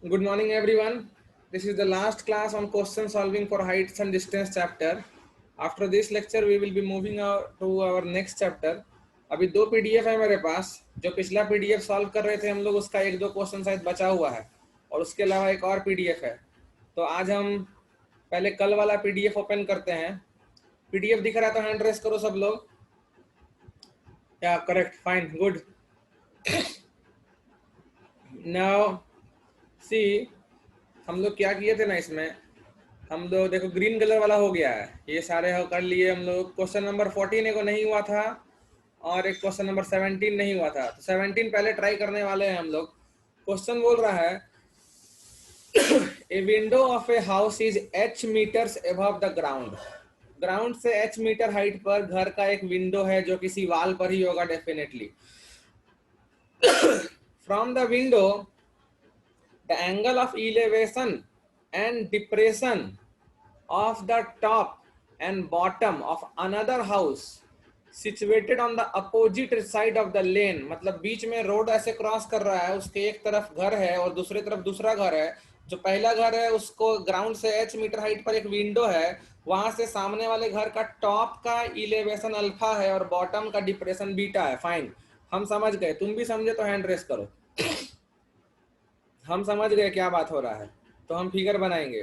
Good morning, everyone. This is the last class on question solving for heights and distance chapter. After this lecture, we will be moving to our next chapter. अभी दो PDF है मेरे पास. जो पिछला PDF solve कर रहे थे हम लोग, उसका एक दो क्वेश्चन शायद बचा हुआ है और उसके अलावा एक और पीडीएफ है. तो आज हम पहले कल वाला पीडीएफ ओपन करते हैं. पीडीएफ दिख रहा है तो हैंड रेस करो सब लोग. या correct, fine, good. Now see, हम लोग क्या किए थे ना इसमें. हम लोग देखो ग्रीन कलर वाला हो गया है, ये सारे हो कर लिए हम लोग. क्वेश्चन नंबर 14 को नहीं हुआ था और एक क्वेश्चन नंबर 17 नहीं हुआ था. तो 17 पहले ट्राई करने वाले हैं हम लोग. क्वेश्चन बोल रहा है a window of a house is h meters above the ground. Ground से h मीटर हाइट पर घर का एक विंडो है जो किसी वाल पर ही होगा definitely. From the window the angle of elevation and depression of the top and bottom of another house situated on the opposite side of the lane. मतलब बीच में रोड ऐसे क्रॉस कर रहा है, उसके एक तरफ घर है और दूसरी तरफ दूसरा घर है. जो पहला घर है उसको ग्राउंड से h मीटर हाइट पर एक विंडो है, वहां से सामने वाले घर का टॉप का इलेवेशन अल्फा है और बॉटम का डिप्रेशन बीटा है. फाइन, हम समझ गए. तुम भी समझे तो हैंड रेस करो. हम समझ गए क्या बात हो रहा है. तो हम फिगर बनाएंगे.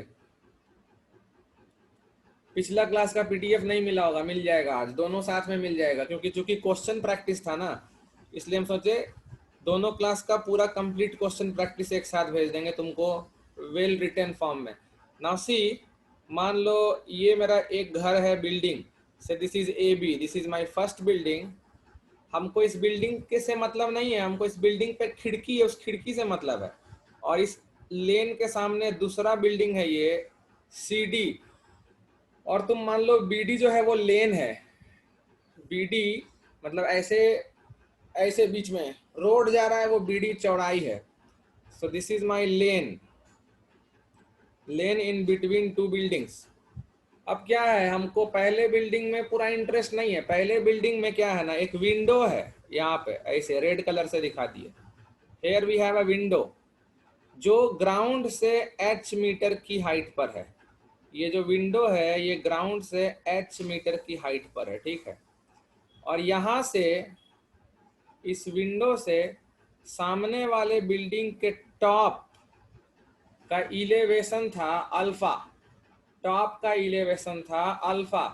पिछला क्लास का पीडीएफ नहीं मिला होगा, मिल जाएगा आज, दोनों साथ में मिल जाएगा. क्योंकि चूंकि क्वेश्चन प्रैक्टिस था ना, इसलिए हम सोचे दोनों क्लास का पूरा कंप्लीट क्वेश्चन प्रैक्टिस एक साथ भेज देंगे तुमको वेल रिटन फॉर्म में. नाउ सी, मान लो ये मेरा एक घर है, बिल्डिंग से. This is A B, this is my first building. हमको इस बिल्डिंग के से मतलब नहीं है, हमको इस बिल्डिंग पे खिड़की है, उस खिड़की से मतलब है. और इस लेन के सामने दूसरा बिल्डिंग है ये सी डी. और तुम मान लो बीडी जो है वो लेन है. बीडी मतलब ऐसे ऐसे बीच में रोड जा रहा है, वो बीडी चौड़ाई है. So this is my lane, lane in between two buildings. अब क्या है, हमको पहले बिल्डिंग में पूरा इंटरेस्ट नहीं है. पहले बिल्डिंग में क्या है ना, एक विंडो है यहाँ पे, ऐसे रेड कलर से दिखा दिए. Here we have a window जो ग्राउंड से h मीटर की हाइट पर है. ये जो विंडो है ये ग्राउंड से h मीटर की हाइट पर है, ठीक है. और यहाँ से इस विंडो से सामने वाले बिल्डिंग के टॉप का इलेवेशन था अल्फा. टॉप का इलेवेशन था अल्फा.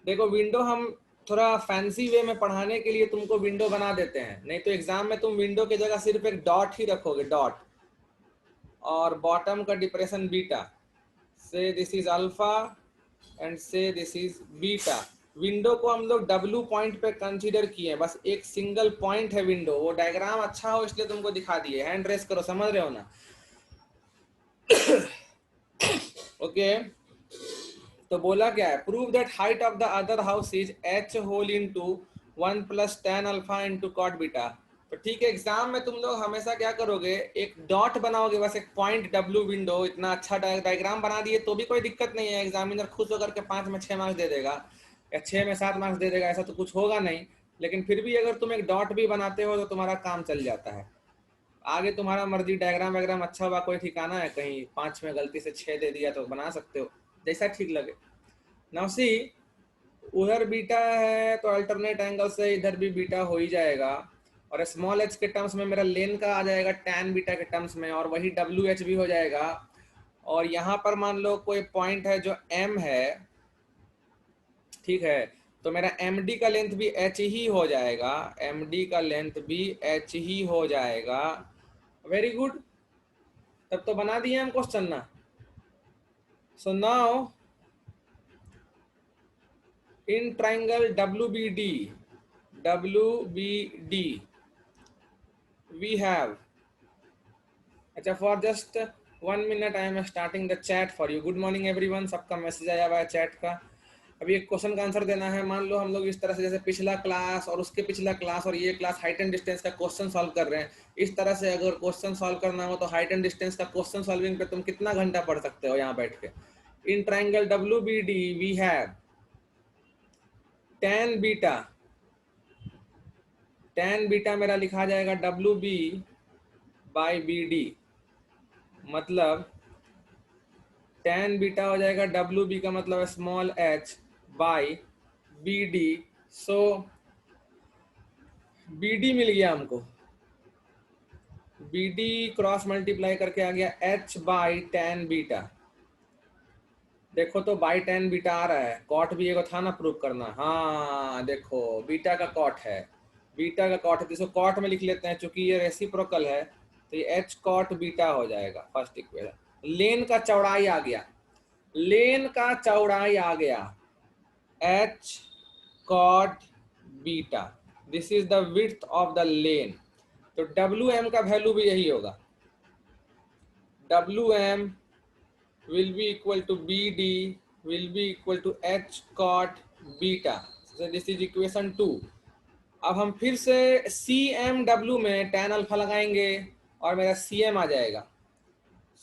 देखो विंडो हम थोड़ा फैंसी वे में पढ़ाने के लिए तुमको विंडो बना देते हैं, नहीं तो एग्जाम में तुम विंडो की जगह सिर्फ एक डॉट ही रखोगे, डॉट. और बॉटम का डिप्रेशन बीटा. से दिस इज अल्फा एंड से दिस इज बीटा. विंडो को हम लोग डब्ल्यू पॉइंट पे कंसीडर किए, बस एक सिंगल पॉइंट है विंडो. वो डायग्राम अच्छा हो इसलिए तुमको दिखा दिए. हैंड रेस करो, समझ रहे हो ना. ओके तो बोला क्या है, prove that height of the other house is h whole into 1 plus tan alpha into cot beta. तो ठीक है, एग्जाम में तुम लोग हमेशा क्या करोगे, एक डॉट बनाओगे, बस एक पॉइंट डब्ल्यू विंडो. इतना अच्छा डायग्राम बना दिए तो भी कोई दिक्कत नहीं है. एग्जामिनर खुश होकर के 5 में 6 मार्क्स दे देगा या 6 में 7 मार्क्स दे देगा, ऐसा तो कुछ होगा नहीं. लेकिन फिर भी अगर तुम एक डॉट भी बनाते हो तो तुम्हारा काम चल जाता है. आगे तुम्हारा मर्जी, डायग्राम वैग्राम अच्छा हुआ, कोई ठिकाना है, कहीं 5 में गलती से 6 दे दिया तो बना सकते हो, जैसा ठीक लगे. नाउ सी, उधर बीटा है तो अल्टरनेट एंगल से इधर भी बीटा हो ही जाएगा. और स्मॉल एच के टर्म्स में मेरा लेन का आ जाएगा टैन बीटा के टर्म्स में, और वही डब्ल्यू एच भी हो जाएगा. और यहाँ पर मान लो कोई पॉइंट है जो एम है, ठीक है. तो मेरा एम डी का लेंथ भी एच ही हो जाएगा, एम डी का लेंथ भी एच ही हो जाएगा. वेरी गुड, तब तो बना दिए हम क्वेश्चन ना. So now in triangle WBD, WBD we have, अच्छा for just 1 minute I am starting the chat for you. Good morning everyone, सबका मैसेज आया हुआ है चैट का. अभी एक क्वेश्चन का आंसर देना है. मान लो हम लोग इस तरह से, जैसे पिछला क्लास और उसके पिछला क्लास और ये क्लास हाइट एंड डिस्टेंस का क्वेश्चन सॉल्व कर रहे हैं. इस तरह से अगर क्वेश्चन सॉल्व करना हो तो हाइट एंड डिस्टेंस का क्वेश्चन सॉल्विंग पे तुम कितना घंटा पढ़ सकते हो यहाँ बैठ के. In triangle WBD we have tan beta. tan beta मेरा लिखा जाएगा W B by B D. मतलब tan बीटा हो जाएगा डब्ल्यू बी का मतलब small h by B D. So B D मिल गया हमको, बी डी क्रॉस मल्टीप्लाई करके आ गया h बाई tan बीटा। देखो तो बाई tan बीटा आ रहा है, कॉट भी एगो था ना प्रूव करना। हाँ देखो बीटा का कॉट है, बीटा का कॉट है, तो इसको कॉट में लिख लेते हैं, चूंकि ये रेसिप्रोकल है तो ये h कॉट बीटा हो जाएगा फर्स्ट इक्वेशन। लेन का चौड़ाई आ गया, लेन का चौड़ाई आ गया h cot beta, this is the width of the lane. तो wm का वैल्यू भी यही होगा, wm will be equal to bd will be equal to h cot beta। so this is equation 2। अब हम फिर से CMW में tan अल्फा लगाएंगे और मेरा CM आ जाएगा।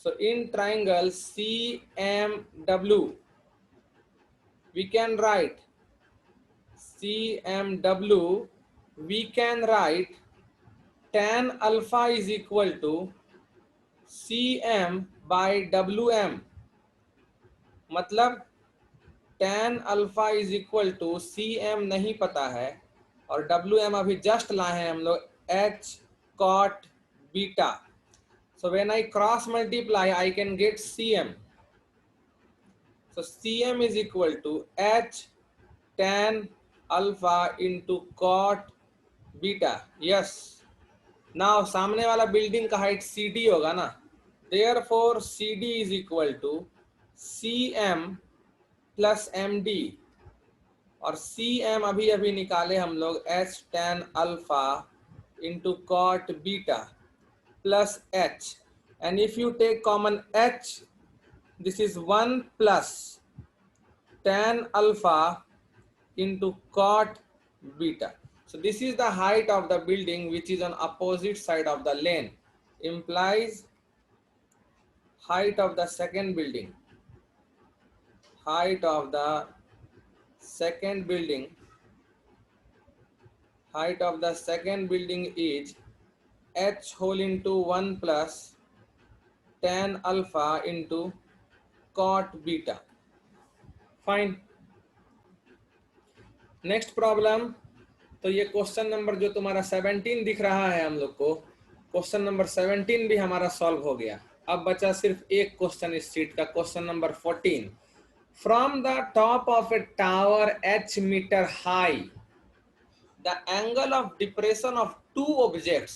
So in triangle CMW we can write CMW we can write tan alpha is equal to CM by WM। मतलब tan alpha is equal to C M नहीं पता है और डब्ल्यू एम अभी जस्ट लाए हैं हम लोग h cot beta. So when I cross multiply I can get C M. So C M is equal to h tan alpha into cot beta. Yes, now सामने वाला बिल्डिंग का height C D होगा ना, therefore C D is equal to C M plus M D, और C M अभी अभी निकाले हम लोग h tan alpha into cot beta plus h, and if you take common h this is 1 plus tan alpha into cot beta. So this is the height of the building which is on opposite side of the lane, implies height of the second building, height of the second building, height of the second building is h whole into 1 plus tan alpha into cot beta। Fine, next problem. तो ये question number जो तुम्हारा 17 दिख रहा है हम लोग को, क्वेश्चन नंबर 17 भी हमारा सॉल्व हो गया। अब बचा सिर्फ एक क्वेश्चन इस शीट का, question number 14। From the top of a tower h meter high the angle of depression of two objects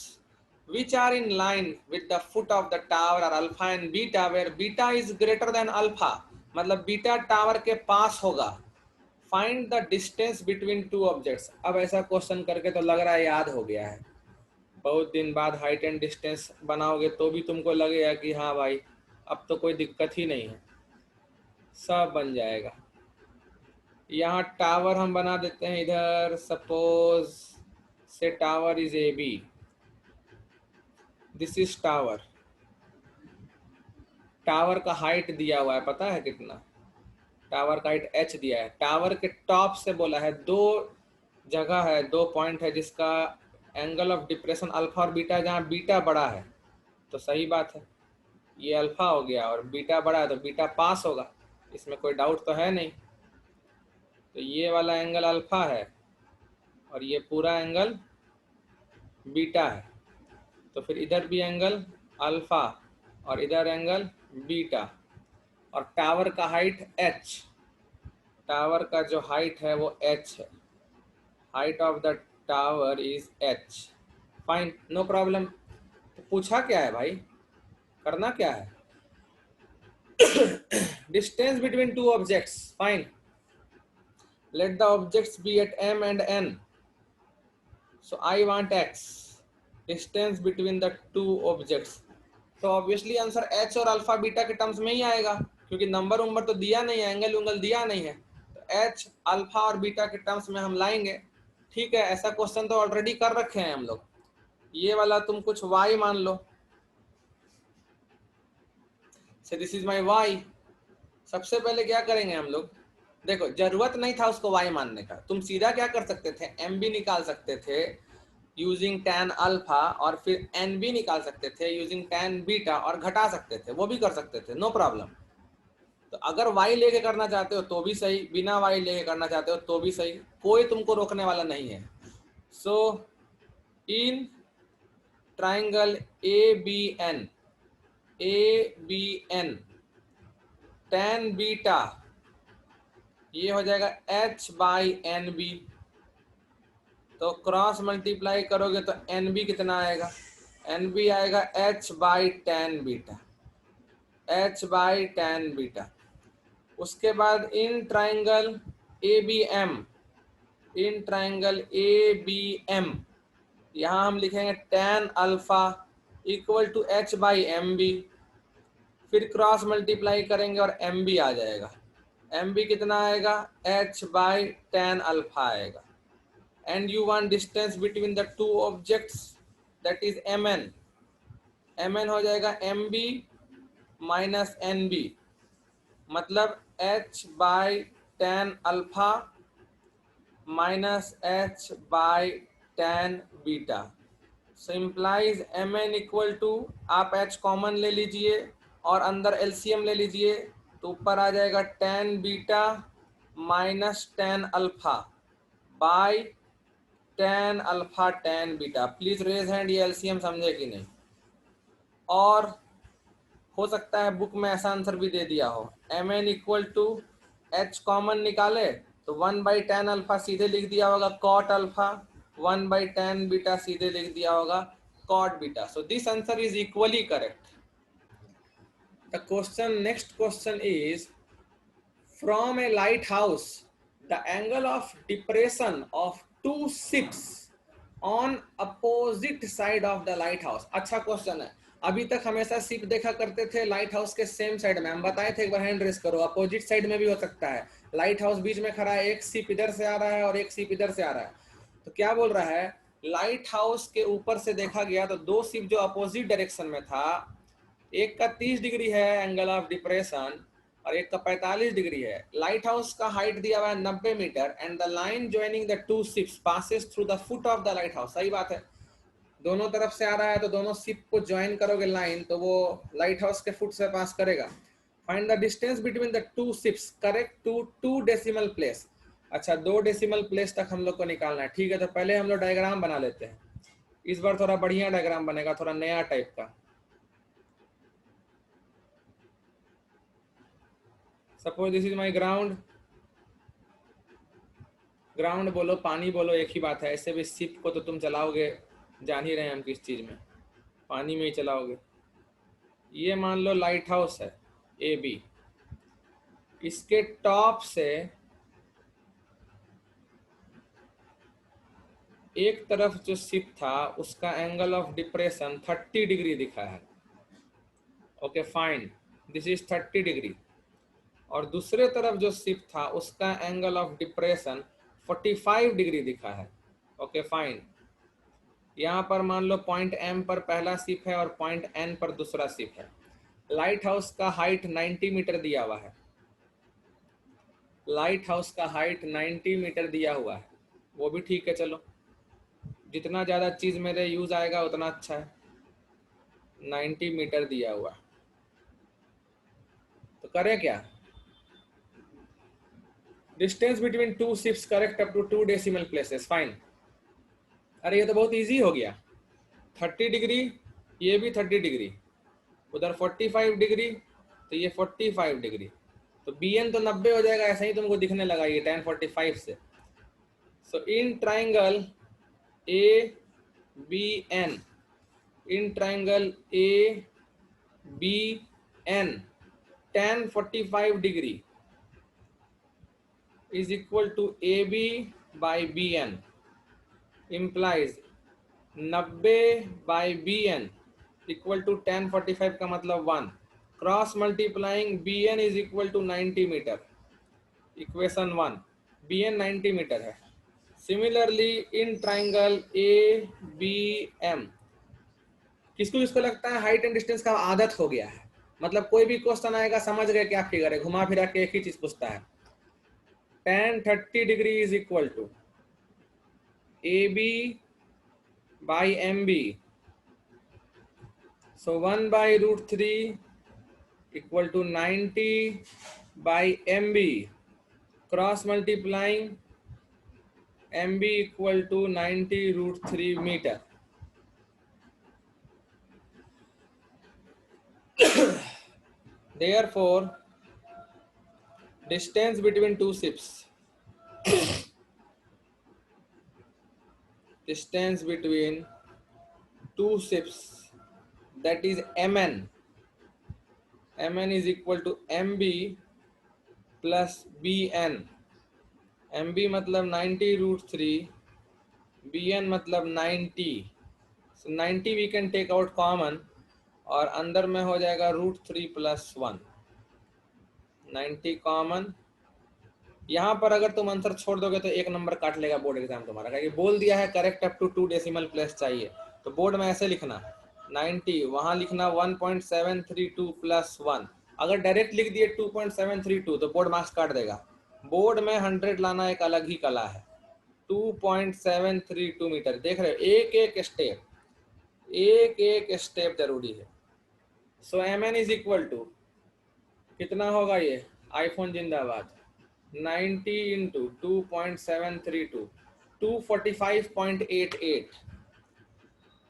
which are in line with the foot of the tower are alpha and beta, where beta is greater than alpha, मतलब beta tower के पास होगा। Find the distance between two objects. अब ऐसा question करके तो लग रहा है याद हो गया है, बहुत दिन बाद हाइट एंड डिस्टेंस बनाओगे तो भी तुमको लगेगा कि हाँ भाई अब तो कोई दिक्कत ही नहीं है, सब बन जाएगा। यहाँ टावर हम बना देते हैं इधर, suppose say tower is A B, this is tower. Tower का हाइट दिया हुआ है, पता है कितना? टावर का हाइट h दिया है। टावर के टॉप से बोला है, दो जगह है, दो पॉइंट है जिसका एंगल ऑफ डिप्रेशन अल्फा और बीटा, जहाँ बीटा बड़ा है तो सही बात है ये अल्फा हो गया, और बीटा बड़ा है तो बीटा पास होगा, इसमें कोई डाउट तो है नहीं। तो ये वाला एंगल अल्फा है और ये पूरा एंगल बीटा है, तो फिर इधर भी एंगल अल्फा और इधर एंगल बीटा, और टावर का हाइट h, टावर का जो हाइट है वो h है, height of the tower is h। Fine, no problem. तो पूछा क्या है भाई, करना क्या है? Distance between two objects. फाइन, let the objects be at m and n, so I want x, distance between the two objects। तो ऑब्वियसली आंसर h और अल्फा बीटा के टर्म्स में ही आएगा, क्योंकि नंबर उम्बर तो दिया नहीं है, एंगल उंगल दिया नहीं है, तो h अल्फा और बीटा के टर्म्स में हम लाएंगे। ठीक है, ऐसा क्वेश्चन तो ऑलरेडी कर रखे हैं हम लोग। ये वाला तुम कुछ y मान लो, से दिस इज माय y। सबसे पहले क्या करेंगे हम लोग, देखो जरूरत नहीं था उसको y मानने का, तुम सीधा क्या कर सकते थे, m भी निकाल सकते थे, यूजिंग tan अल्फा, और फिर NB निकाल सकते थे यूजिंग tan बीटा, और घटा सकते थे, वो भी कर सकते थे, नो प्रॉब्लम। तो अगर y लेके करना चाहते हो तो भी सही, बिना y लेके करना चाहते हो तो भी सही, कोई तुमको रोकने वाला नहीं है। So in triangle ABN tan beta ये हो जाएगा h/NB, तो क्रॉस मल्टीप्लाई करोगे तो NB कितना आएगा, NB आएगा h/tan बीटा। उसके बाद इन ट्राइंगल ABM यहाँ हम लिखेंगे tan alpha equal to h/MB, फिर क्रॉस मल्टीप्लाई करेंगे और MB आ जाएगा। MB कितना आएगा, h/tan अल्फा आएगा। And you want distance between the two objects, that is mn हो जाएगा MB माइनस NB, मतलब h/tan alpha minus h/tan beta. So implies mn equal to, आप h कॉमन ले लीजिए और अंदर LCM ले लीजिए, तो ऊपर आ जाएगा tan beta minus tan alpha by tan alpha tan beta. Please raise hand, ये LCM समझे कि नहीं। और हो सकता है बुक में ऐसा आंसर भी दे दिया हो, mn equal to h common निकाले तो 1/tan अल्फा सीधे लिख दिया होगा cot अल्फा, 1/tan बीटा सीधे लिख दिया होगा cot beta. So this answer is equally correct. The question, next question is, from a lighthouse the angle of depression of two ships on opposite side of the lighthouse. अच्छा question है। अभी तक हमेशा ship देखा करते थे lighthouse के same side में, हम बताए थे, एक बार हैंड रेस करो, अपोजिट साइड में भी हो सकता है। लाइट हाउस बीच में खड़ा है, एक शिप इधर से आ रहा है और एक शिप इधर से आ रहा है, तो क्या बोल रहा है, लाइट हाउस के ऊपर से देखा गया तो दो शिप जो अपोजिट डायरेक्शन में था, एक का 30 डिग्री है एंगल ऑफ डिप्रेशन और एक का 45 डिग्री है। लाइट हाउस का हाइट दिया हुआ है 90 meter and the line joining the two ships passes through the foot of the lighthouse. सही बात है, दोनों तरफ से आ रहा है तो दोनों शिप को ज्वाइन करोगे लाइन, तो वो लाइट हाउस के फुट से पास करेगा। Find the distance between the two ships, correct to 2 decimal place. अच्छा, 2 डेसिमल प्लेस तक हम लोग को निकालना है। ठीक है, तो पहले हम लोग डायग्राम बना लेते हैं। इस बार थोड़ा बढ़िया डायग्राम बनेगा, थोड़ा नया टाइप का। Suppose this is my ground, ground बोलो पानी बोलो एक ही बात है, ऐसे भी शिप को तो तुम चलाओगे, जान ही रहे हैं हम किस चीज में, पानी में ही चलाओगे। ये मान लो लाइट हाउस है AB, इसके टॉप से एक तरफ जो शिप था उसका एंगल ऑफ डिप्रेशन 30 डिग्री दिखा है। Okay fine, this is 30 degree. और दूसरे तरफ जो शिप था उसका एंगल ऑफ डिप्रेशन 45 डिग्री दिखा है। ओके फाइन, यहाँ पर मान लो पॉइंट M पर पहला शिप है और पॉइंट N पर दूसरा शिप है। लाइट हाउस का हाइट 90 मीटर दिया हुआ है, लाइट हाउस का हाइट 90 मीटर दिया हुआ है, वो भी ठीक है। चलो, जितना ज़्यादा चीज़ मेरे यूज़ आएगा उतना अच्छा है। 90 मीटर दिया हुआ, तो करें क्या, distance between two ships correct up to 2 decimal places. Fine, अरे ये तो बहुत इजी हो गया। 30 डिग्री, ये भी 30 डिग्री, उधर 45 डिग्री, तो ये 45 डिग्री, तो BN तो 90 हो जाएगा, ऐसा ही तुमको दिखने लगा ये tan 45 से। So in triangle ABN, in triangle ABN tan 45 degree is equal to AB by BN implies 90/BN equal to tan 45 का मतलब 1, cross multiplying BN is equal to 90 metre, equation 1, BN 90 metre है। Similarly in triangle ABM, किसको किसको लगता है height and distance का आदत हो गया है, मतलब कोई भी क्वेश्चन आएगा समझ गए क्या फिगर है, घुमा फिरा के एक ही चीज पूछता है। tan 30 degree is equal to AB by MB. So 1 by root 3 equal to 90 by MB. Cross multiplying MB equal to 90 root 3 meter. Therefore, distance between two ships. Distance between two ships, that is MN. MN is equal to MB plus BN. MB मतलब 90 root 3, BN मतलब 90. So 90 we can take out common और अंदर में हो जाएगा √3 plus 1. 90 common. यहाँ पर अगर तुम आंसर छोड़ दोगे तो 1 नंबर काट लेगा बोर्ड एग्जाम तुम्हारा, क्योंकि बोल दिया है correct up to 2 decimal place चाहिए. तो बोर्ड में ऐसे लिखना 90, वहां लिखना 1.732 plus 1. अगर डायरेक्ट लिख दिए 2.732 तो बोर्ड मार्क्स काट देगा. बोर्ड में 100 लाना एक अलग ही कला है. 2.732 मीटर. देख रहे हो, एक एक स्टेप जरूरी है. सो MN इज इक्वल टू कितना होगा ये, आईफोन जिंदाबाद, 90 into 2.732, 245.88.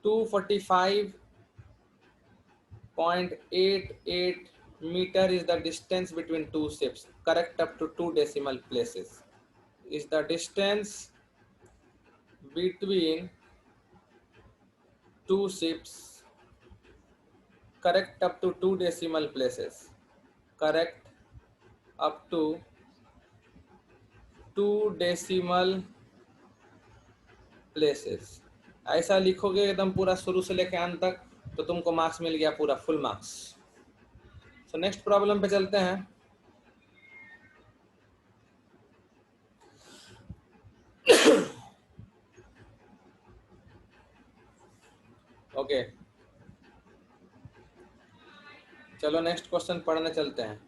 245.88 meter is the distance between two ships. Correct up to 2 decimal places. Is the distance between two ships. Correct up to 2 decimal places. Correct up to 2 decimal places. ऐसा लिखोगे एकदम पूरा शुरू से लेके अंत तक तो तुमको मार्क्स मिल गया पूरा फुल मार्क्स. सो नेक्स्ट प्रॉब्लम पे चलते हैं. ओके, चलो नेक्स्ट क्वेश्चन पढ़ने चलते हैं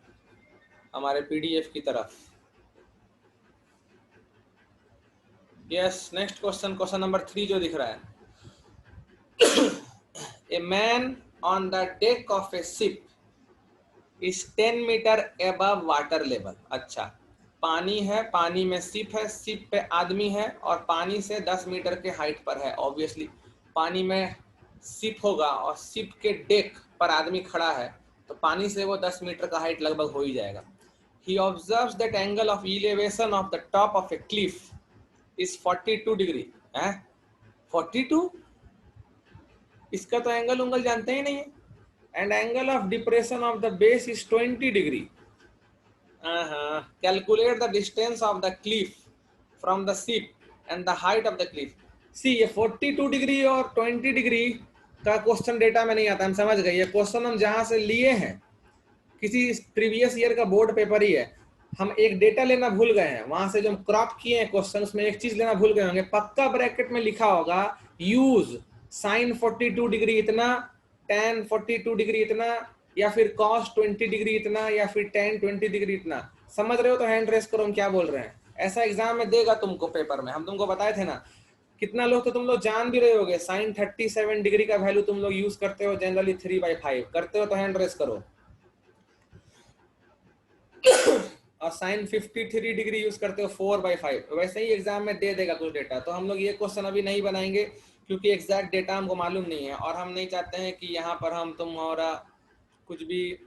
हमारे PDF की तरफ. Yes, next question, question number 3 जो दिख रहा है. A man on the deck of a ship is 10 metre above water level. अच्छा, पानी है, पानी में शिप है, शिप पे आदमी है और पानी से 10 मीटर के हाइट पर है. ऑब्वियसली पानी में शिप होगा और शिप के डेक पर आदमी खड़ा है तो पानी से वो 10 मीटर का हाइट लगभग हो ही जाएगा. He observes that angle of elevation of the top of a cliff is 42 degree. 42? इसका तो एंगल उंगल जानते ही नहीं है. And angle of depression of the base is 20 degree. Calculate the distance of the cliff from the ship and the height of the cliff. See, ये 42 degree और 20 degree का question data में नहीं आता. हम समझ गए, ये क्वेश्चन हम जहां से लिए हैं किसी प्रीवियस ईयर का बोर्ड पेपर ही है. हम एक डेटा लेना भूल गए हैं, वहां से जो हम क्रॉप किए हैं क्वेश्चन, उसमें एक चीज लेना भूल गए होंगे. पक्का ब्रैकेट में लिखा होगा यूज साइन 42 डिग्री इतना, tan 42 डिग्री इतना, या फिर cos 20 डिग्री इतना, या फिर tan 20 डिग्री इतना. समझ रहे हो तो हैंड रेस करो हम क्या बोल रहे हैं. ऐसा एग्जाम में देगा तुमको पेपर में. हम तुमको बताए थे ना. कितना लोग तो तुम लोग जान भी रहे होगे साइन 37 डिग्री का वैल्यू तुम लोग यूज करते हो जनरली 3/5 करते हो तो हैंड रेस करो. और साइन 53 डिग्री यूज करते हो 4/5. वैसे ही एग्जाम में दे देगा कुछ डेटा. तो हम लोग ये क्वेश्चन अभी नहीं बनाएंगे क्योंकि एग्जैक्ट डेटा हमको मालूम नहीं है और हम नहीं चाहते हैं कि यहाँ पर हम तुम्हारा कुछ भी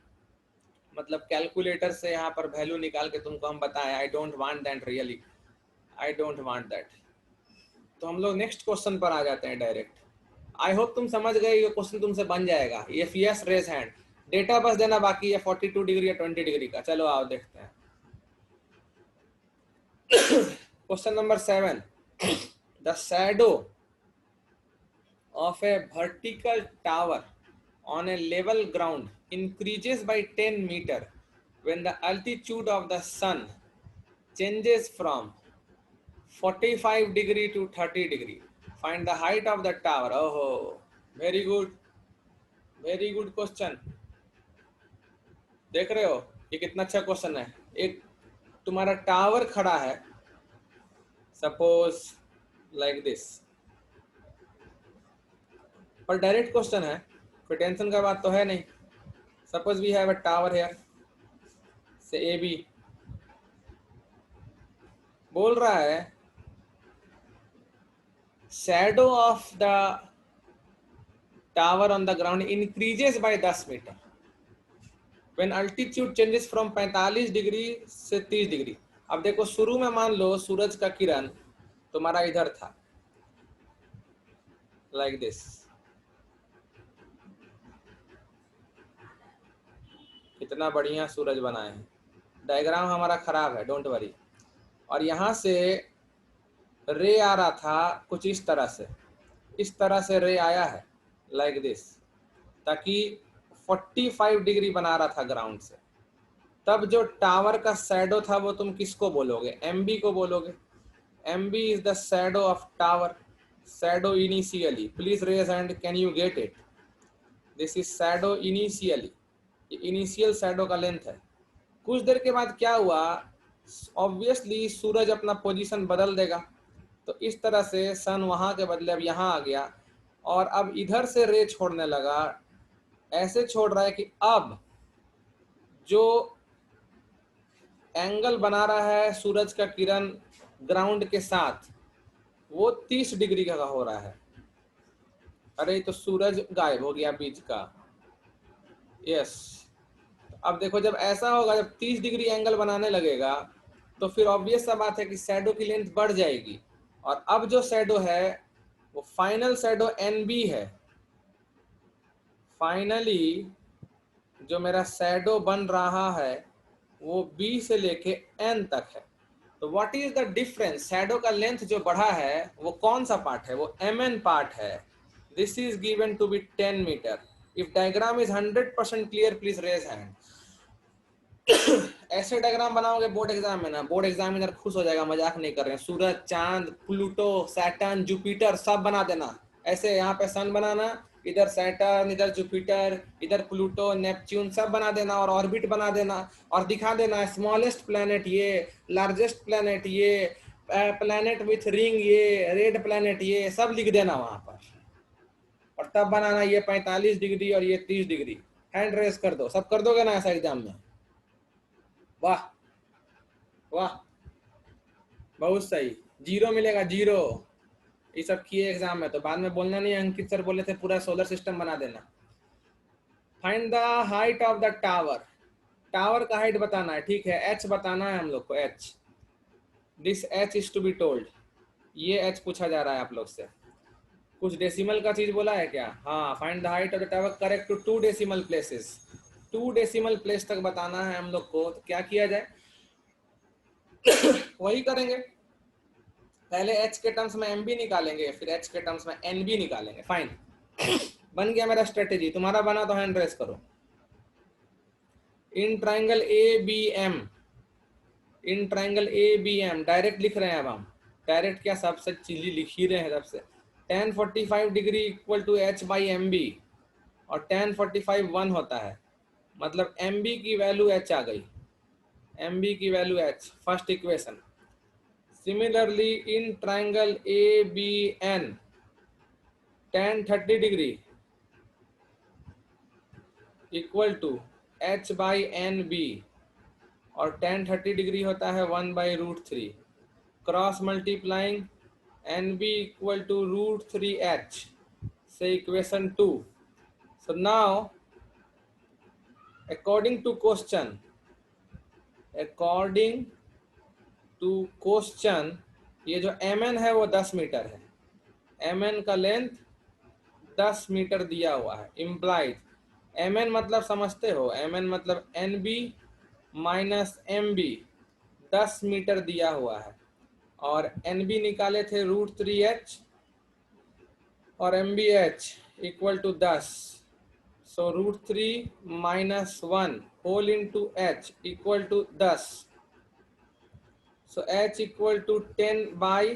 मतलब कैलकुलेटर से यहाँ पर वैल्यू निकाल के तुमको हम बताएं. I don't want that, really I don't want that. तो हम लोग नेक्स्ट क्वेश्चन पर आ जाते हैं डायरेक्ट. आई होप तुम समझ गए, ये क्वेश्चन तुमसे बन जाएगा. ये yes raise hand. Data bus देना बाकी है 42 डिग्री या 20 डिग्री का. चलो आओ देखते हैं. Question number 7. The shadow of a vertical tower on a level ground increases by 10 meter when the altitude of the sun changes from 45 degree to 30 degree. Find the height of the tower. Oh, very good question. देख रहे हो ये कितना अच्छा question है. एक तुम्हारा tower खड़ा है, सपोज लाइक दिस. पर डायरेक्ट क्वेश्चन है, कोई टेंशन का बात तो है नहीं। Suppose we have a tower here say A B, बोल रहा है shadow of the tower on the ground increases by 10 meter when altitude changes from 45 degree से 30 डिग्री। अब देखो शुरू में मान लो सूरज का किरण तुम्हारा इधर था, लाइक दिस, कितना बढ़िया सूरज बनाए हैं, डायग्राम हमारा खराब है, डोंट वरी। और यहाँ से रे आ रहा था कुछ इस तरह से रे आया है, लाइक दिस, ताकि 45 डिग्री बना रहा था ग्राउंड से। तब जो टावर का शैडो था वो तुम किसको बोलोगे? एम बी को बोलोगे। M B is the shadow of tower, shadow initially, please raise hand, can you get it? This is shadow initially, initial shadow का लेंथ है। कुछ देर के बाद क्या हुआ, ऑब्वियसली सूरज अपना पोजीशन बदल देगा, तो इस तरह से सन वहां के बदले अब यहाँ आ गया और अब इधर से रे छोड़ने लगा, ऐसे छोड़ रहा है कि अब जो एंगल बना रहा है सूरज का किरण ग्राउंड के साथ वो 30 डिग्री का हो रहा है। अरे तो सूरज गायब हो गया बीच का, यस। अब देखो जब ऐसा होगा, जब 30 डिग्री एंगल बनाने लगेगा तो फिर ऑब्वियस सा बात है कि शैडो की लेंथ बढ़ जाएगी। और अब जो शैडो है वो फाइनल शैडो एन बी है। फाइनली जो मेरा शैडो बन रहा है वो बी से लेके एन तक है। तो what is the difference? Shadow का लेंथ जो बढ़ा है वो कौन सा पार्ट है? वो एम एन पार्ट है। This is given to be 10 meter. If diagram is 100% clear please raise hand. ऐसे डायग्राम बनाओगे बोर्ड एग्जाम में ना, बोर्ड एग्जामिनर खुश हो जाएगा, मजाक नहीं कर रहे हैं। सूरज, चांद, प्लूटो, सैटर्न, जुपिटर सब बना देना। ऐसे यहाँ पे सन बनाना, इधर सैटर्न, इधर जुपिटर, इधर प्लूटो, नेपच्यून सब बना देना और ऑर्बिट बना देना और दिखा देना स्मॉलेस्ट प्लेनेट ये, लार्जेस्ट प्लेनेट ये, प्लेनेट विथ रिंग ये, रेड प्लेनेट ये, सब लिख देना वहां पर। और तब बनाना ये 45 डिग्री और ये 30 डिग्री। हैंड रेस कर दो, सब कर दोगे ना ऐसा एग्जाम में? वाह वाह, बहुत सही। 0 मिलेगा, 0। ये सब किए एग्जाम में तो बाद में बोलना नहीं अंकित सर बोले थे पूरा सोलर सिस्टम बना देना। Find the height of the tower. Tower का हाइट बताना है, ठीक है, एच बताना है हम लोग को, H. This H is to be told, ये एच पूछा जा रहा है आप लोग से। कुछ डेसिमल का चीज बोला है क्या? हाँ, find the height of the tower correct to 2 decimal places. 2 decimal place तक बताना है हम लोग को। तो क्या किया जाए? वही करेंगे, पहले एच के टर्म्स में एम बी निकालेंगे, फिर एच के टर्म्स में एन बी निकालेंगे। फाइन, बन गया मेरा स्ट्रेटेजी। तुम्हारा बना तो हैंड रेस करो। In triangle A B M, in triangle A B M direct लिख रहे हैं। अब हम डायरेक्ट क्या, सबसे चीज लिख ही रहे हैं सबसे। tan 45 degree equal to H by M B, और tan 45 1 होता है, मतलब एम बी की वैल्यू एच आ गई, एम बी की value H, first equation. Similarly, in triangle ABN, tan 30 degree equal to h by N B, और tan 30 degree होता है 1/√3, cross multiplying N B equal to √3h say equation 2। So now according to question, according to question, ये जो mn है वो 10 metre है। mn का length 10 metre दिया हुआ है। इम्प्लाइज mn मतलब समझते हो, mn मतलब nb माइनस mb, 10 मीटर दिया हुआ है। और nb निकाले थे √3h और mbh इक्वल टू 10। सो √3 minus 1 whole into h equal to 10। So h equal to 10 by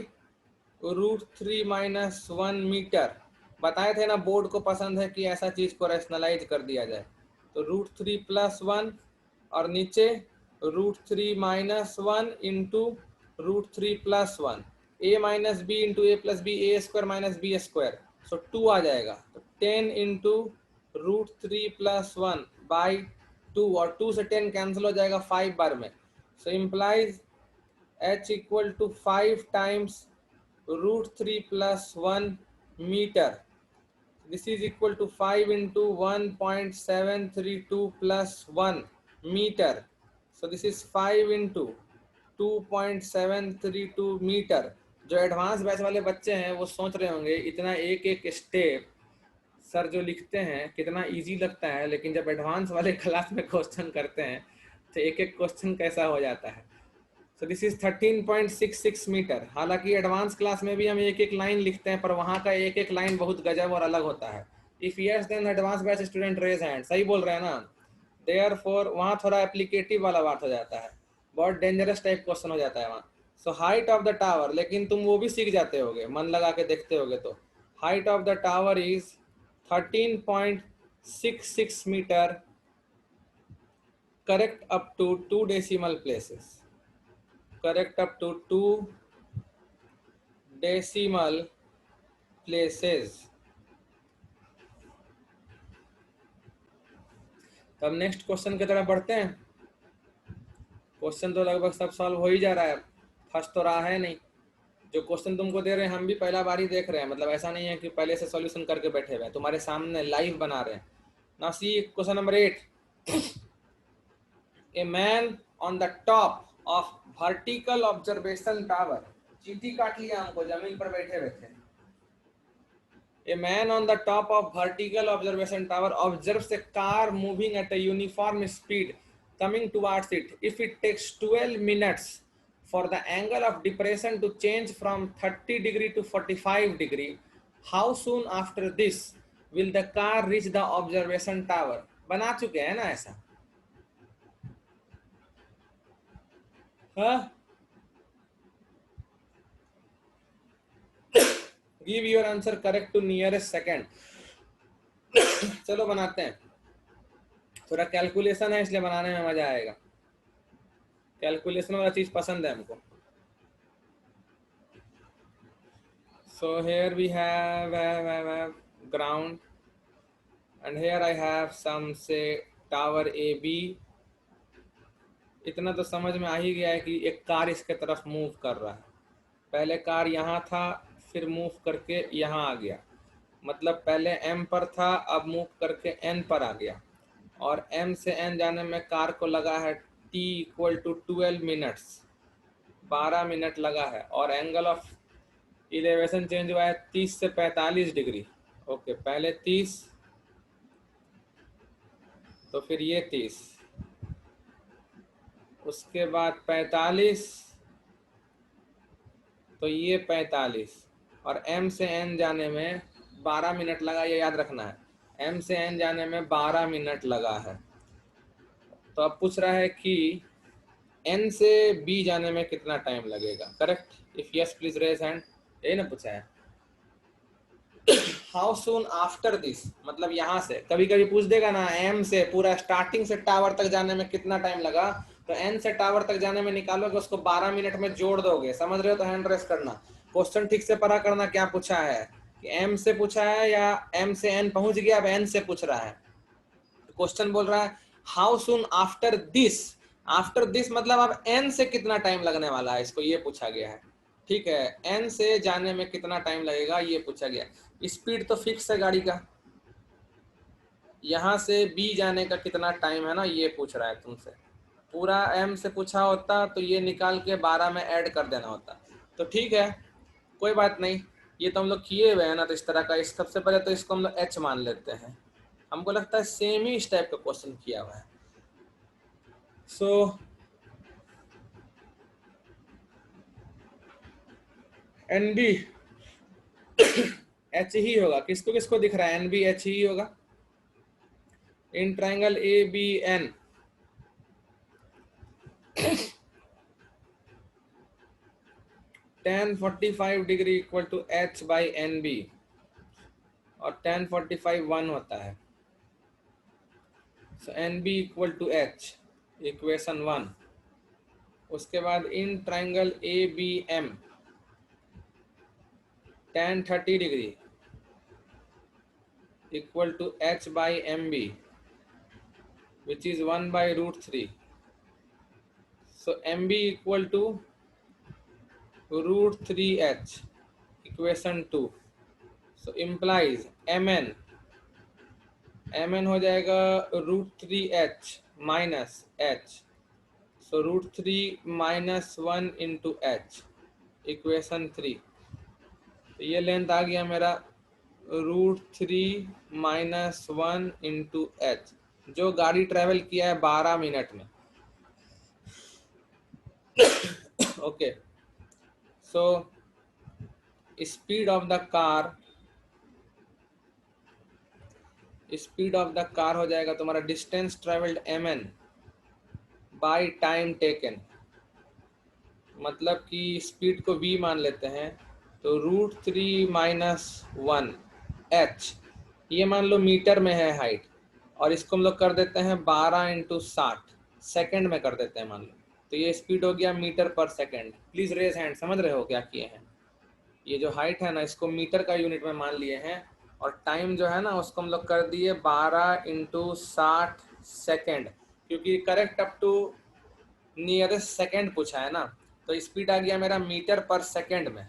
√3 minus 1 meter. बताए थे ना बोर्ड को पसंद है कि ऐसा चीज को रैशनलाइज कर दिया जाए। तो √3 प्लस 1 और नीचे √3 माइनस 1 इंटू √3 प्लस 1, ए माइनस बी इंटू ए प्लस बी, ए स्क्वायर माइनस बी स्क्वायर, सो 2 आ जाएगा। तो 10 इंटू √3 + 1 बाई 2, और 2 से 10 कैंसिल हो जाएगा 5 बार में. So implies h equal to 5 times √3 + 1 meter. This is equal to 5 into 1.732 plus 1 meter. So this is 5 into 2.732 meter. जो advance batch वाले बच्चे हैं वो सोच रहे होंगे इतना एक एक स्टेप सर जो लिखते हैं कितना इजी लगता है, लेकिन जब एडवांस वाले क्लास में क्वेश्चन करते हैं तो एक एक क्वेश्चन कैसा हो जाता है. So this is 13.66 meter. हालांकि एडवांस क्लास में भी हम एक एक लाइन लिखते हैं, पर वहाँ का एक एक लाइन बहुत गजब और अलग होता है. If yes then advance batch student raise hand. सही बोल रहे हैं ना. देयरफॉर वहाँ थोड़ा एप्लीकेटिव वाला बात हो जाता है, बहुत डेंजरस टाइप क्वेश्चन हो जाता है वहाँ. So height of the tower, लेकिन तुम वो भी सीख जाते होगे मन लगा के देखते होगे तो. Height of the tower is 13.66 meter, correct up to 2 decimal places. Correct up to 2 decimal places. तब नेक्स्ट क्वेश्चन की तरफ बढ़ते हैं. क्वेश्चन तो लगभग सब सॉल्व हो ही जा रहा है, फर्स्ट तो रहा है नहीं. जो क्वेश्चन तुमको दे रहे हैं हम भी पहला बार ही देख रहे हैं, मतलब ऐसा नहीं है कि पहले से सॉल्यूशन करके बैठे हुए हैं, तुम्हारे सामने लाइव बना रहे हैं. Now see question number 8. A man on the top of vertical observation tower. चींटी काट लिया हमको, जमीन पर बैठे हुए थे. A man on the top of vertical observation tower observes a car moving at a uniform speed coming towards it. If it takes 12 minutes for the angle of depression to change from 30 degree to 45 degree, how soon after this will the car reach the observation tower? बना चुके हैं ना ऐसा. हाँ, give your answer correct to nearest second. चलो बनाते हैं. थोड़ा कैलकुलेशन है इसलिए बनाने में मजा आएगा. कैलकुलेशन वाला चीज पसंद है हमको. So here we have ground, and here I have some say tower AB. इतना तो समझ में आ ही गया है कि एक कार इसके तरफ मूव कर रहा है. पहले कार यहाँ था, फिर मूव करके यहाँ आ गया, मतलब पहले M पर था, अब मूव करके N पर आ गया, और M से N जाने में कार को लगा है T equal to 12 minutes, 12 minute लगा है, और एंगल ऑफ इलेवेशन चेंज हुआ है 30 से 45 डिग्री. ओके, पहले 30, तो फिर ये 30, उसके बाद 45, तो ये 45, और M से N जाने में 12 मिनट लगा, ये याद रखना है. M से N जाने में 12 मिनट लगा है. तो अब पूछ रहा है कि N से B जाने में कितना टाइम लगेगा. Correct. If yes please raise hand. यही ना पूछा है. हाउ सून आफ्टर दिस, मतलब यहाँ से कभी कभी पूछ देगा ना, M से पूरा स्टार्टिंग से टावर तक जाने में कितना टाइम लगा, तो N से टावर तक जाने में निकालोगे, उसको 12 मिनट में जोड़ दोगे. समझ रहे हो तो हैंड रेस करना. क्वेश्चन ठीक से पढ़ा करना. क्या पूछा है कि M से पूछा है या M से N पहुंच गया, अब N से पूछ रहा है. क्वेश्चन बोल रहा है how soon after this. After this मतलब अब N से कितना टाइम लगने वाला है, इसको ये पूछा गया है. ठीक है, N से जाने में कितना टाइम लगेगा ये पूछा गया. स्पीड तो फिक्स है गाड़ी का. यहाँ से B जाने का कितना टाइम है ना, ये पूछ रहा है तुमसे. पूरा M से पूछा होता तो ये निकाल के 12 में ऐड कर देना होता. तो ठीक है, कोई बात नहीं, ये तो हम लोग किए हुए हैं ना, तो इस तरह का. इस सबसे पहले तो इसको हम लोग H मान लेते हैं. हमको लगता है सेम ही इस टाइप का क्वेश्चन किया हुआ है. सो NB H ही होगा. किसको किसको दिख रहा है NB H ही होगा. In triangle ABN 1045 degree equal to H by NB, और 1045 1 होता है. सो NB equal to H, equation 1. उसके बाद in triangle ABM 1030 degree equal to h by mb which is 1 by root 3. So mb equal to root 3h, equation 2. So implies mn हो जाएगा root 3h minus h. So root 3 minus 1 into h, equation 3. तो ये length आ गया मेरा root 3 minus 1 into H, जो गाड़ी travel किया है 12 मिनट में. Okay, so speed of the car हो जाएगा तुम्हारा distance travelled mn by time taken. मतलब कि स्पीड को v मान लेते हैं, तो रूट 3 माइनस 1 h, ये मान लो मीटर में है हाइट, और इसको हम लोग कर देते हैं 12 इंटू 60 सेकेंड में कर देते हैं मान लो. तो ये स्पीड हो गया मीटर पर सेकेंड. प्लीज रेज हैंड, समझ रहे हो क्या किए हैं. ये जो हाइट है ना, इसको मीटर का यूनिट में मान लिए हैं, और टाइम जो है ना उसको हम लोग कर दिए 12 इंटू 60 सेकेंड, क्योंकि correct up to nearest second पूछा है ना. तो स्पीड आ गया मेरा मीटर पर सेकेंड में.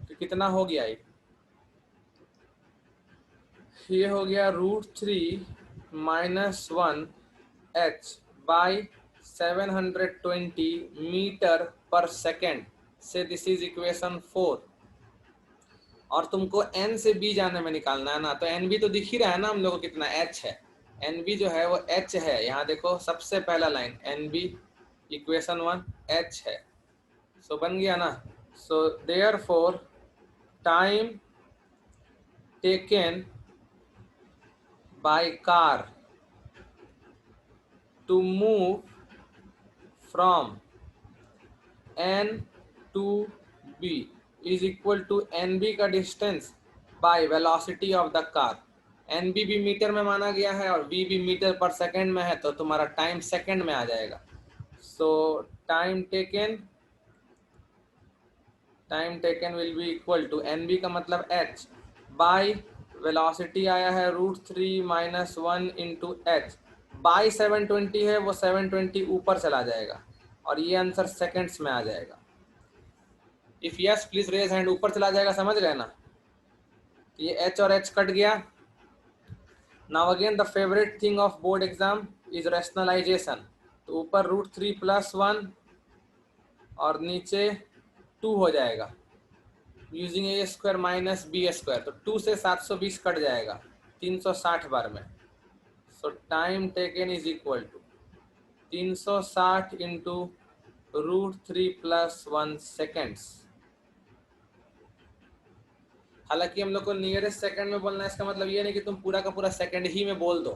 तो कितना हो गया ये हो गया root 3 minus 1 h by 720 metre पर सेकेंड से. This is equation 4. और तुमको n से b जाने में निकालना है ना, तो nb तो दिख ही रहा है ना हम लोग को कितना h है. nb जो है वो h है, यहाँ देखो सबसे पहला लाइन nb इक्वेशन 1 h है. सो बन गया ना. So therefore time taken by car to move from n to b is equal to nb का distance by velocity of the car. nb भी मीटर में माना गया है और v भी मीटर पर सेकेंड में है, तो तुम्हारा टाइम सेकेंड में आ जाएगा. So time taken will be equal to nb का मतलब h बाय वेलोसिटी आया है root 3 minus 1 into h. By 720 है, वो 720 ऊपर चला जाएगा और ये आंसर सेकंड्स में आ जाएगा. If yes please raise hand. ऊपर चला जाएगा, समझ गए ना. ये h और h कट गया. Now again the favourite thing of board exam is rationalisation. तो ऊपर रूट 3 प्लस 1 और नीचे 2 हो जाएगा using a square minus b square. तो 2 से 720 कट जाएगा 360 बार में. So time taken is equal to 360 into root 3 plus 1 seconds. हालांकि हम लोग को नियरेस्ट सेकंड में बोलना है, इसका मतलब ये नहीं कि तुम पूरा का पूरा सेकंड ही में बोल दो,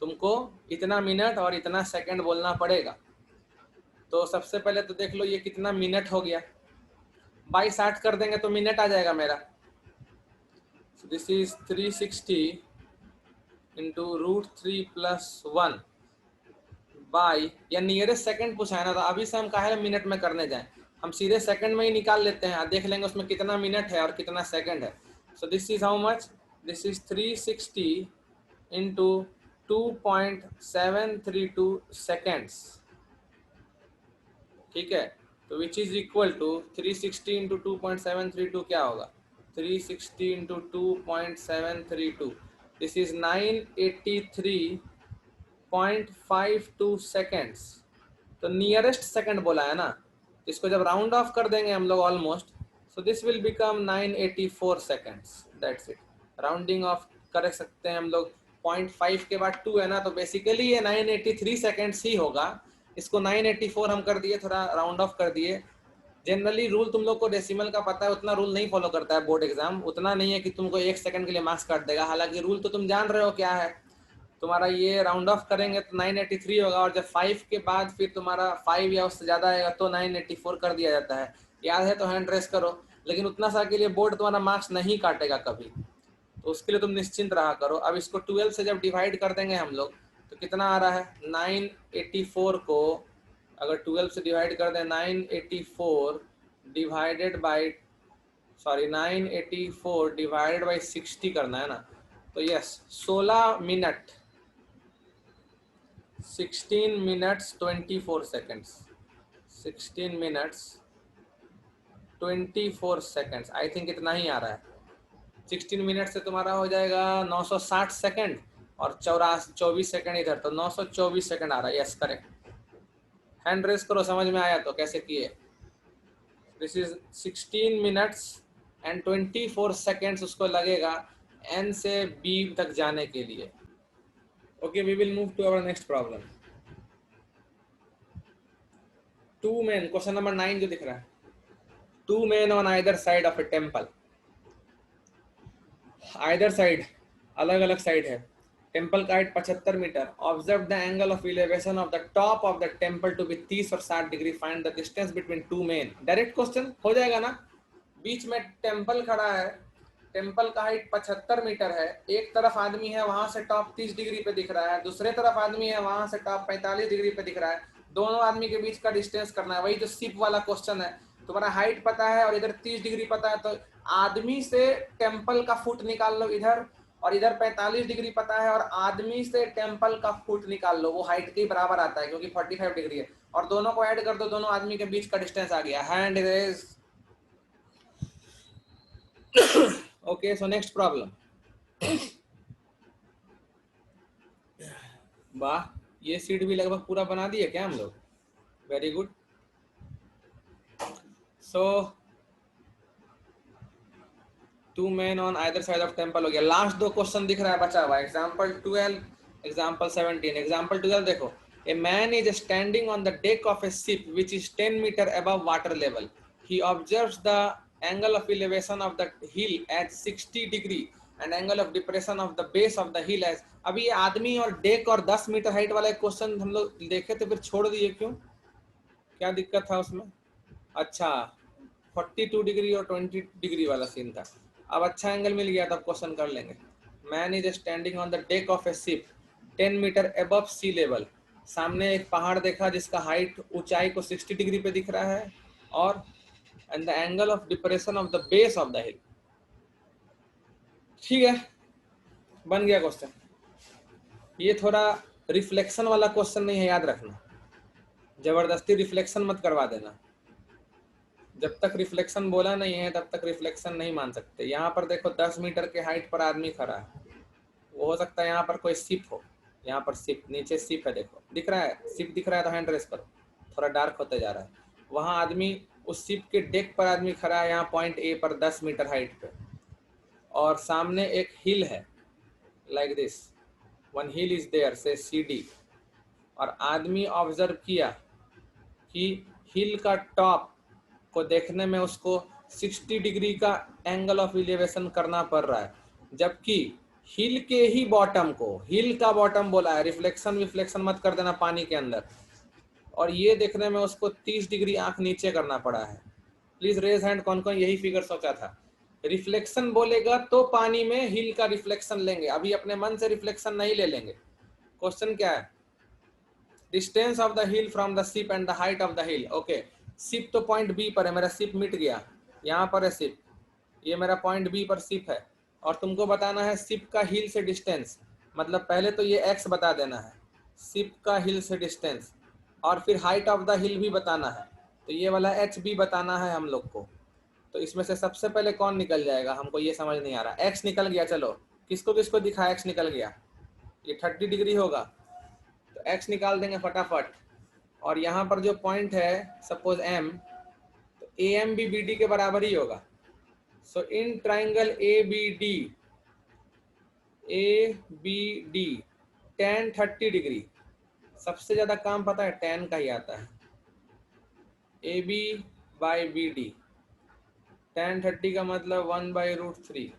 तुमको इतना मिनट और इतना सेकंड बोलना पड़ेगा. तो सबसे पहले तो देख लो ये कितना मिनट हो गया. बाई 60 कर देंगे तो मिनट आ जाएगा मेरा. This is 360 into root 3 plus 1 by, या नियरेस्ट सेकंड पूछा है ना, तो अभी से हम काहे मिनट में करने जाएं, हम सीधे सेकंड में ही निकाल लेते हैं. देख लेंगे उसमें कितना मिनट है और कितना सेकंड है. So this is how much. This is 360 into 2.732 seconds. ठीक है, तो which is equal to 360 into 2.732 क्या होगा. 360 इंटू 2.732, दिस इज 983.52 सेकेंड्स. तो नियरेस्ट सेकंड बोला है ना, इसको जब राउंड ऑफ कर देंगे हम लोग almost, so this will become 984 seconds. That's it. Rounding off कर सकते हैं हम लोग. 0.5 के बाद 2 है ना, तो बेसिकली ये 983 सेकेंड्स ही होगा. इसको 984 हम कर दिए, थोड़ा राउंड ऑफ कर दिए. जनरली रूल तुम लोग को डेसिमल का पता है, उतना रूल नहीं फॉलो करता है बोर्ड एग्जाम. उतना नहीं है कि तुमको 1 सेकंड के लिए मार्क्स काट देगा. हालांकि रूल तो तुम जान रहे हो क्या है. तुम्हारा ये राउंड ऑफ करेंगे तो 983 होगा, और जब 5 के बाद फिर तुम्हारा 5 या उससे ज़्यादा आएगा तो 984 कर दिया जाता है. याद है तो हैंड रेस करो. लेकिन उतना सा के लिए बोर्ड तुम्हारा मार्क्स नहीं काटेगा कभी, तो उसके लिए तुम निश्चिंत रहा करो. अब इसको 12 से जब डिवाइड कर देंगे हम लोग, तो कितना आ रहा है. 984 को अगर 12 से डिवाइड कर दें, 984 डिवाइडेड बाई 984 डिवाइडेड बाई 60 करना है ना, तो yes 16 minute 16 minutes 24 seconds 16 minutes 24 seconds I think इतना ही आ रहा है। 16 मिनट से तुम्हारा हो जाएगा 960 सेकेंड और 24 सेकेंड इधर, तो 924 सेकेंड आ रहा है। Yes correct. हैंड रेस करो समझ में आया तो कैसे किए। This is 16 minutes and 24 seconds उसको लगेगा एन से बी तक जाने के लिए। Okay we will move to our next problem. 2 men, question number 9 जो दिख रहा है, 2 men on either side of a temple, either side अलग अलग साइड है, टेम्पल का height 75 metre, observe the angle of elevation of the top of the temple to be 30 और 60 degree, find the distance between two men. Direct question हो जाएगा ना। बीच में temple खड़ा है, टेम्पल का हाइट 75 मीटर है, एक तरफ आदमी है वहां से टॉप 30 डिग्री पे दिख रहा है, दूसरे तरफ आदमी है वहां से टॉप 45 डिग्री पे दिख रहा है, दोनों आदमी के बीच का डिस्टेंस करना है। वही जो सिप वाला क्वेश्चन है, तुम्हारा हाइट पता है और इधर 30 डिग्री पता है, तो आदमी से टेम्पल का फुट निकाल लो इधर, और इधर 45 डिग्री पता है और आदमी से टेम्पल का फुट निकाल लो, वो हाइट के बराबर आता है क्योंकि 45 डिग्री है, और दोनों को ऐड कर दो, दोनों आदमी के बीच का डिस्टेंस आ गया। Hand raise. Okay so next problem. वाह, ये सीट भी लगभग पूरा बना दिए क्या हम लोग। Very good. So 2 men on either side of temple हो गया। लास्ट 2 क्वेश्चन दिख रहा है बचा हुआ, एग्जाम्पल 12, एग्जाम्पल 17। एग्जाम्पल 12 देखो, a man is standing on the deck of a ship which is 10 metre above water level, he observes the angle of elevation of the hill at 60 degree and angle of depression of the base of the hill as. अभी ये आदमी और deck और 10 metre height वाला question हम लोग देखे थे, फिर छोड़ दिए क्यों, क्या दिक्कत था उसमें। अच्छा 42 डिग्री और 20 डिग्री वाला सीन था। अब अच्छा एंगल मिल गया, तब क्वेश्चन कर लेंगे। Man is standing on the deck of a ship 10 metre above sea level, सामने एक पहाड़ देखा जिसका हाइट ऊंचाई को 60 डिग्री पे दिख रहा है, और and the angle of depression of the base of the हिल। ठीक है, बन गया क्वेश्चन। ये थोड़ा रिफ्लेक्शन वाला क्वेश्चन नहीं है, याद रखना, जबरदस्ती रिफ्लेक्शन मत करवा देना। जब तक रिफ्लेक्शन बोला नहीं है तब तक रिफ्लेक्शन नहीं मान सकते। यहाँ पर देखो 10 मीटर के हाइट पर आदमी खड़ा है, वो हो सकता है यहाँ पर कोई शिप हो, यहाँ पर शिप, नीचे शिप है, देखो दिख रहा है शिप दिख रहा है, तो हैंड रेस करो, थोड़ा डार्क होते जा रहा है। वहाँ आदमी, उस शिप के डेक पर आदमी खड़ा है यहाँ पॉइंट ए पर 10 मीटर हाइट पे, और सामने एक हिल है like this, one hill is there से CD, और आदमी ऑब्जर्व किया कि हिल का टॉप को देखने में उसको 60 डिग्री का एंगल ऑफ इलेवेशन करना पड़ रहा है, जबकि हिल के ही बॉटम को, हिल का बॉटम बोला है, रिफ्लेक्शन विफ्लेक्शन मत कर देना पानी के अंदर, और ये देखने में उसको 30 डिग्री आंख नीचे करना पड़ा है। प्लीज रेज हैंड कौन कौन यही फिगर सोचा था। रिफ्लेक्शन बोलेगा तो पानी में हिल का रिफ्लेक्शन लेंगे, अभी अपने मन से रिफ्लेक्शन नहीं ले लेंगे। क्वेश्चन क्या है, distance of the hill from the ship and the height of the hill. Okay, ship तो पॉइंट बी पर है, मेरा शिप मिट गया, यहाँ पर है शिप, ये मेरा पॉइंट बी पर शिप है, और तुमको बताना है शिप का हिल से डिस्टेंस, मतलब पहले तो ये एक्स बता देना है, शिप का हिल से डिस्टेंस, और फिर हाइट ऑफ द हिल भी बताना है, तो ये वाला एच भी बताना है हम लोग को। तो इसमें से सबसे पहले कौन निकल जाएगा, हमको ये समझ नहीं आ रहा। एक्स निकल गया, चलो किसको किसको दिखा, एक्स निकल गया, ये 30 डिग्री होगा, तो एक्स निकाल देंगे फटाफट। और यहाँ पर जो पॉइंट है सपोज एम, तो ए एम भी बी डी के बराबर ही होगा। So in triangle A B D tan 30 degree, सबसे ज्यादा काम पता है tan का ही आता है, A B by B D, tan 30 का मतलब 1/√3,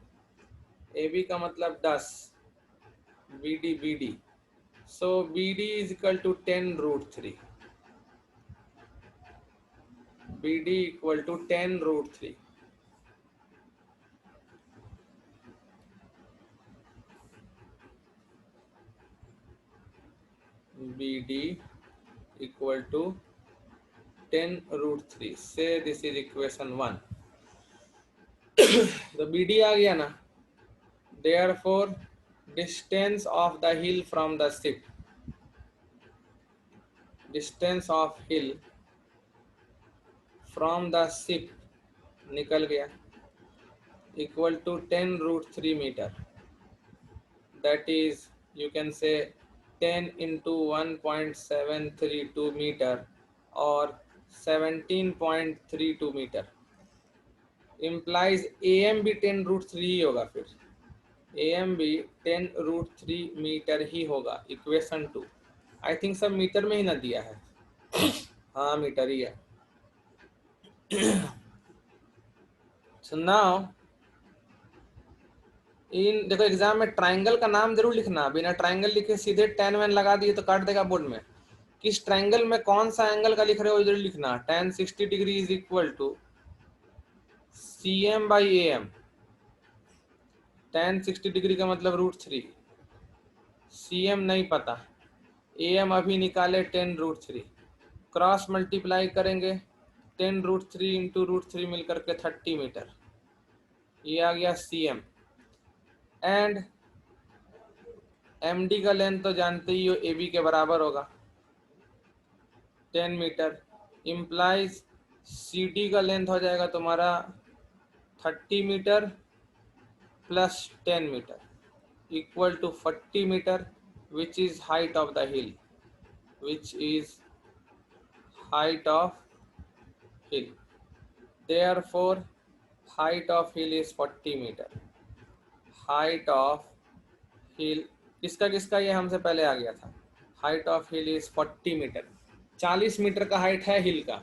ए बी का मतलब 10, B D, so B D is equal to 10√3, B D equal to 10√3। BD equal to 10√3, say this is equation 1। तो BD आ गया ना, therefore distance of the hill from the ship, distance of hill from the ship निकल गया, equal to 10√3 metre, that is you can say 10 into 1.732 meter or 17.32 metre, implies AM भी 10√3 ही होगा, फिर AM भी 10√3 metre ही होगा। Equation 2 I think सब metre में ही ना दिया है, हाँ मीटर ही है। So now इन देखो एग्जाम में ट्राइंगल का नाम जरूर लिखना, बिना ट्राइंगल लिखे सीधे tan वैन लगा दिए तो काट देगा बोर्ड में। किस ट्राइंगल में कौन सा एंगल का लिख रहे हो जरूर लिखना। tan 60 degree is equal to CM by AM। tan 60 डिग्री का मतलब √3, CM नहीं पता, AM अभी निकाले 10√3, क्रॉस मल्टीप्लाई करेंगे 10√3 इंटू √3 मिलकर के 30 मीटर, ये आ गया CM। एंड MD का लेंथ तो जानते ही हो AB के बराबर होगा 10 मीटर, इम्प्लाइज CD का लेंथ हो जाएगा तुम्हारा 30 metre plus 10 metre equal to 40 metre, which is height of the hill, which is height of hill, therefore height of hill is 40 metre. Height of hill किसका ये हमसे पहले आ गया था, height of hill is 40 metre, 40 metre का height है हिल का।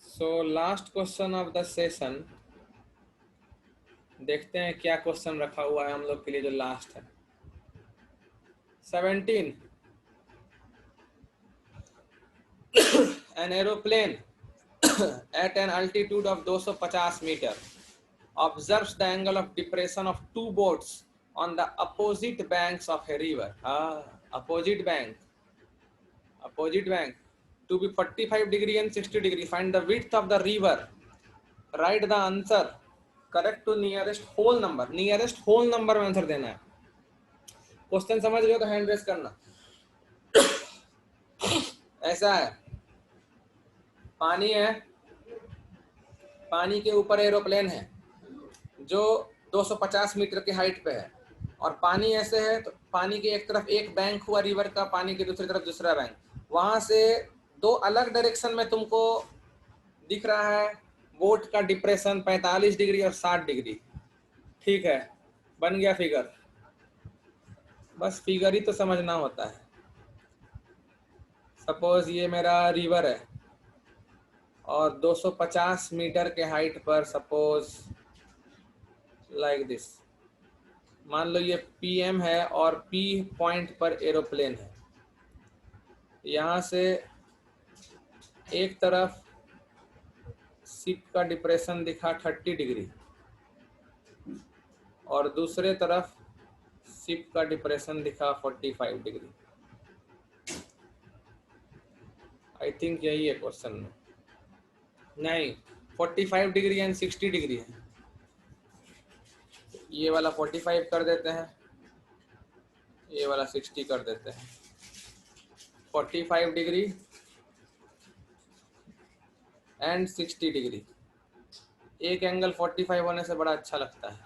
So last question of the session, देखते हैं क्या क्वेश्चन रखा हुआ है हम लोग के लिए जो लास्ट है। 17 an aeroplane at an altitude of 250 meter observes the angle of depression of two boats on the opposite banks of a river. Opposite bank to be 45 degree and 60 degree. Find the width of the river. Write the answer correct to nearest whole number. Nearest whole number में answer देना है। Question समझ रहे हो तो hand race करना। ऐसा है, पानी है, पानी के ऊपर एरोप्लेन है जो 250 मीटर की हाइट पे है, और पानी ऐसे है तो पानी के एक तरफ एक बैंक हुआ रिवर का, पानी की दूसरी तरफ दूसरा बैंक, वहां से दो अलग डायरेक्शन में तुमको दिख रहा है बोट का डिप्रेशन 45 डिग्री और 60 डिग्री। ठीक है, बन गया फिगर, बस फिगर ही तो समझना होता है। सपोज ये मेरा रिवर है और 250 मीटर के हाइट पर, सपोज लाइक दिस, मान लो ये PM है और P पॉइंट पर एरोप्लेन है। यहाँ से एक तरफ शिप का डिप्रेशन दिखा 30 डिग्री और दूसरे तरफ शिप का डिप्रेशन दिखा 45 डिग्री। आई थिंक यही है क्वेश्चन में, नहीं 45 डिग्री एंड 60 डिग्री है। ये वाला 45 कर देते हैं, ये वाला 60 कर देते हैं। 45 डिग्री एंड 60 डिग्री, एक एंगल 45 होने से बड़ा अच्छा लगता है।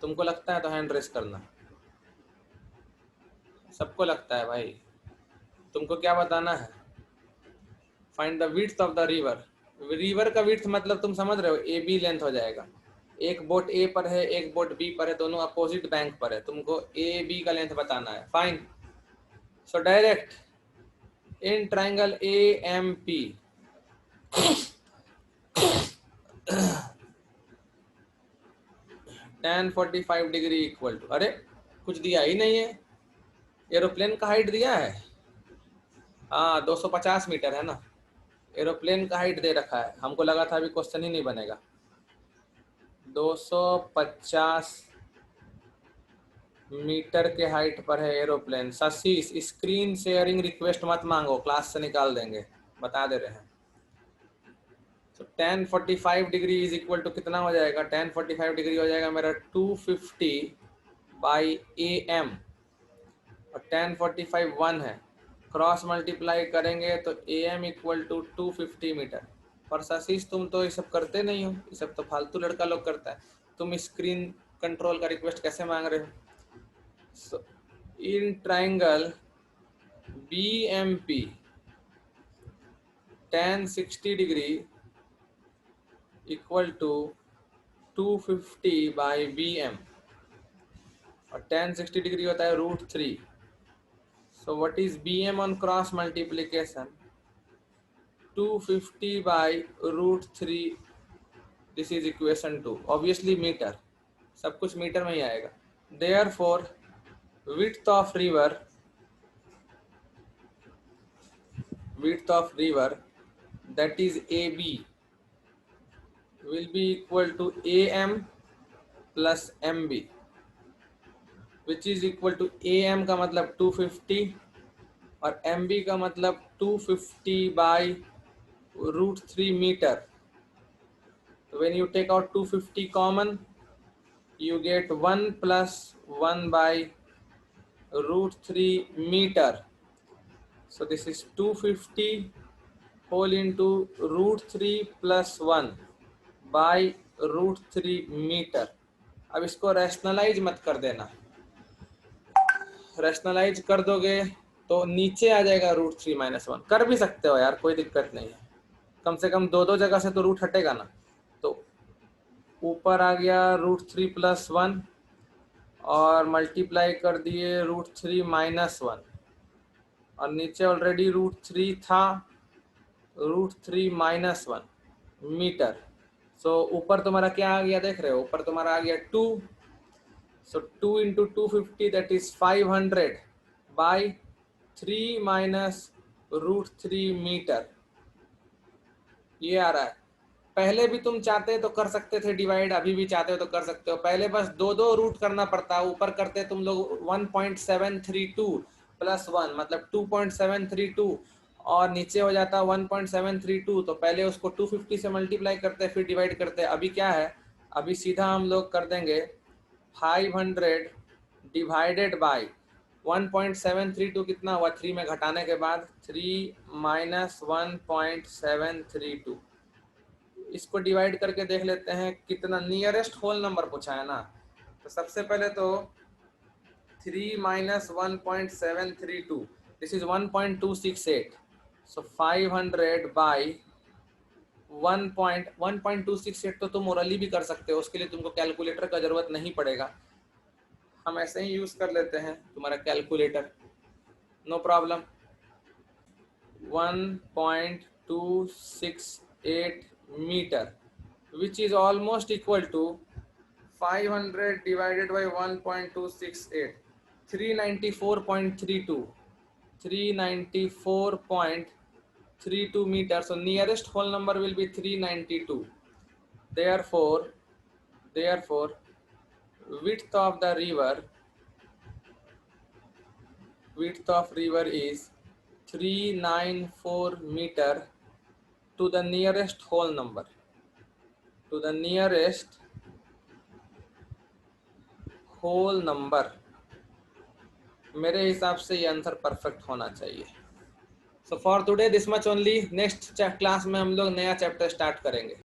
तुमको लगता है तो हैंड रेस करना, सबको लगता है भाई। तुमको क्या बताना है, find the width of the river. River का विड्थ मतलब तुम समझ रहे हो, AB लेंथ हो जाएगा। एक बोट A पर है, एक बोट B पर है, दोनों अपोजिट बैंक पर है, तुमको AB का लेंथ बताना है। Fine, so direct in triangle AMP tan 45 degree equal to, अरे कुछ दिया ही नहीं है, एरोप्लेन का हाइट दिया है, हाँ 250 मीटर है ना, एरोप्लेन का हाइट दे रखा है। हमको लगा था अभी क्वेश्चन ही नहीं बनेगा। 250 मीटर के हाइट पर है aeroplane. Shashi screen sharing request मत मांगो, क्लास से निकाल देंगे, बता दे रहे हैं। तो tan 45 degree is equal to कितना हो जाएगा, tan 45 डिग्री हो जाएगा मेरा 250 बाई ए एम और 1045 1 है, क्रॉस मल्टीप्लाई करेंगे तो A M equal to 250 metre. पर साशीष तुम तो ये सब करते नहीं हो, ये सब तो फालतू लड़का लोग करता है, तुम स्क्रीन कंट्रोल का रिक्वेस्ट कैसे मांग रहे हो? So, in triangle BMP tan 60 degree equal to 250 by BM और tan 60 डिग्री होता है √3। So what is BM on cross multiplication? 250 by √3, this is equation 2, obviously metre, सब कुछ मीटर में ही आएगा। Therefore width of river that is AB will be equal to AM plus MB, which is equal to AM का मतलब 250 और MB का मतलब 250 by √3 metre. So when you take out 250 common, you get 1 plus 1 by √3 meter. So this is 250 whole into √3 plus 1 by √3 metre. अब इसको rationalise मत कर देना, रैशनलाइज कर दोगे तो नीचे आ जाएगा √3 - 1। कर भी सकते हो यार, कोई दिक्कत नहीं है, कम से कम दो जगह से तो रूट हटेगा ना। तो ऊपर आ गया √3 plus 1 और मल्टीप्लाई कर दिए √3 - 1 और नीचे ऑलरेडी √3 था, √3 - 1 मीटर। सो ऊपर तुम्हारा क्या आ गया देख रहे हो, ऊपर तुम्हारा आ गया 2। सो 2 into 250 that is 500 by 3 minus √3 metre, ये आ रहा है। पहले भी तुम चाहते तो कर सकते थे डिवाइड, अभी भी चाहते हो तो कर सकते हो। पहले बस दो रूट करना पड़ता, ऊपर करते तुम लोग 1.732 प्लस 1 मतलब 2.732 और नीचे हो जाता 1.732। तो पहले उसको 250 से मल्टीप्लाई करते फिर डिवाइड करते। अभी क्या है, अभी सीधा हम लोग कर देंगे 500 डिवाइडेड बाई 1.732 कितना हुआ 3 में घटाने के बाद 3 - 1.732। इसको डिवाइड करके देख लेते हैं कितना, नियरेस्ट होल नंबर पूछा है ना। तो सबसे पहले तो 3 - 1.732 दिस इज 1.268। सो 500 बाई 1.268 तो तुम ओरली भी कर सकते हो, उसके लिए तुमको कैलकुलेटर का जरूरत नहीं पड़ेगा, हम ऐसे ही यूज कर लेते हैं तुम्हारा calculator, no problem. 1.268 metre which is almost equal to 500 divided by 1.268, 394.32, 394.32 meter. So nearest whole number will be 392. Therefore width of river is 394 meter to the nearest whole number, to the nearest whole number। मेरे हिसाब से ये answer perfect होना चाहिए। So for today this much only, next class में हम लोग नया चैप्टर स्टार्ट करेंगे।